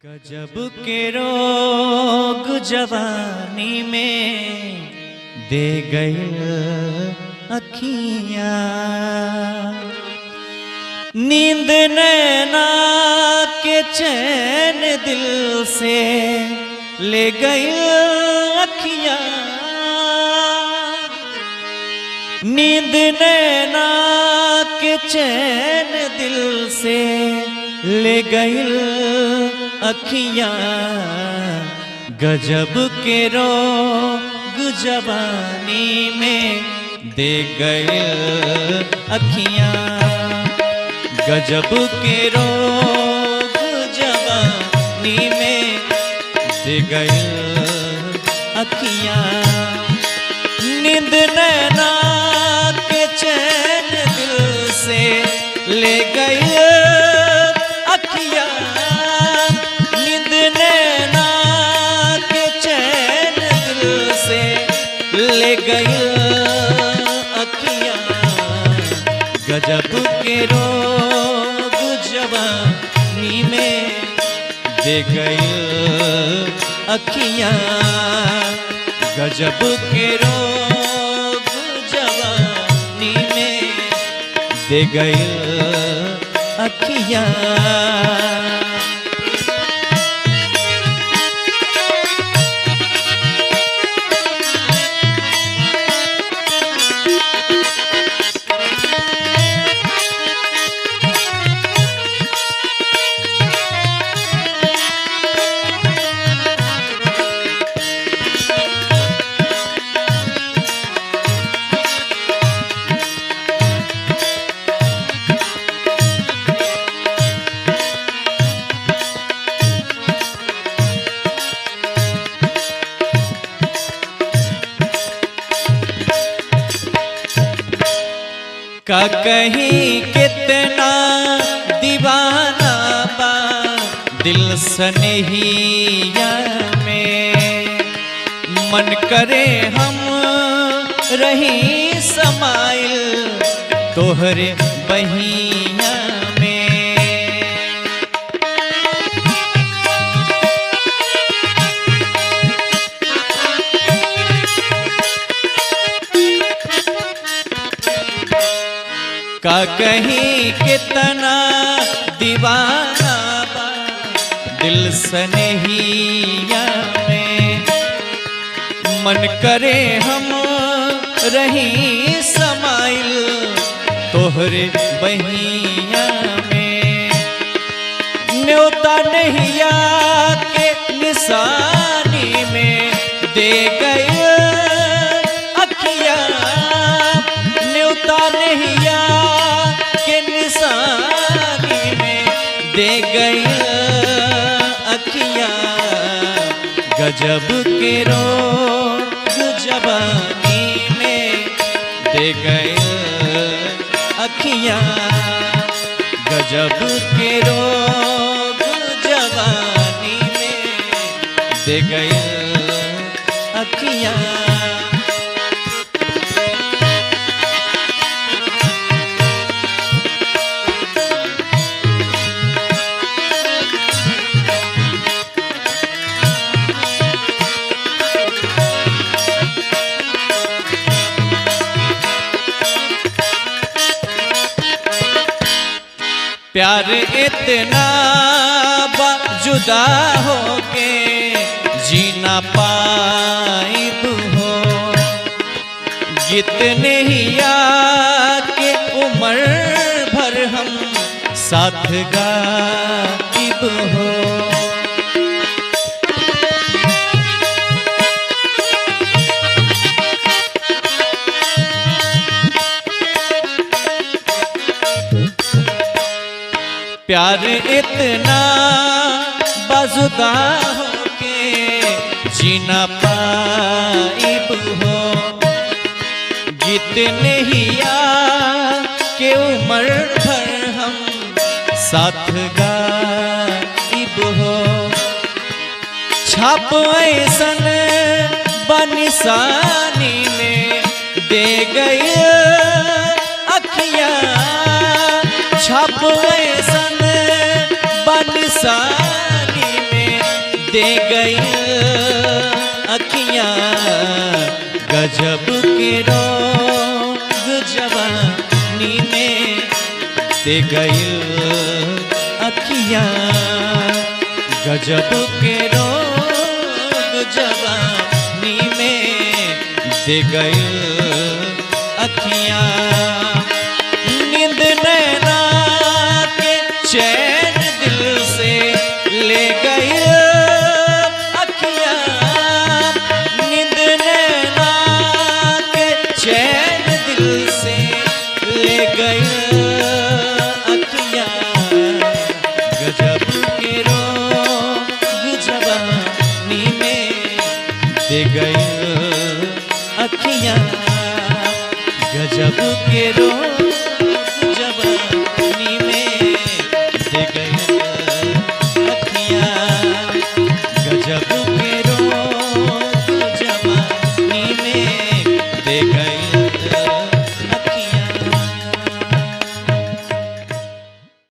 गजब के रोग जवानी में दे गई अखियां, नींद नैना के चैन दिल से ले गई अखियां, नींद नैना के चैन दिल से ले गई अखियां। गजब के रोग जवानी में दे गए अखियां, गजब के रोग जवानी में दे गए अखियां, नींद नैना के चैन दिल से ले गई अखियां, नींद नैना के चैन दिल से ले गई अखियां। गजब के रोग जवानी में दे गई अखियां, गजब के रोग जवानी में दे गई अखियां। का कहीं कितना दीवाना बा दिल सनहिया में, मन करे हम रही समाइल तोहरे बहिया में। का कहीं कितना दीवाना बा दिल सनहिया में, मन करे हम रही समाइल तोहरे बहिया में। न्योता नहिया के निशानी में दे गई अखियां, न्योता नहिया के निशानी में दे गई अखियां। गजब के रोग जवानी में दे गई अखियां, गजब के रोग जवानी में दे गई अखियां। प्यार इतना जुदा हो के जीना पाइब हो, जितने ही के उम्र भर हम साथ गाइब हो। प्यार इतना बाजुदा हो के जीना पाइब हो, जितने ही के उम्र भर हम साथ गाइब हो। छाप ऐसन बनिशानी में दे गई अखियां, छाप ऐसन बनिशानी में दे गई अखियां गजब के रोग जवानी में दे गई अखियां गजब के रोग जवानी में दे गई अखियां नींद नैना के चैन दिल से ले गई अखियां नींद नैना के चैन दिल से ले गई अखियां गजब के रोग जवानी में दे गई अखियां गजब के रोग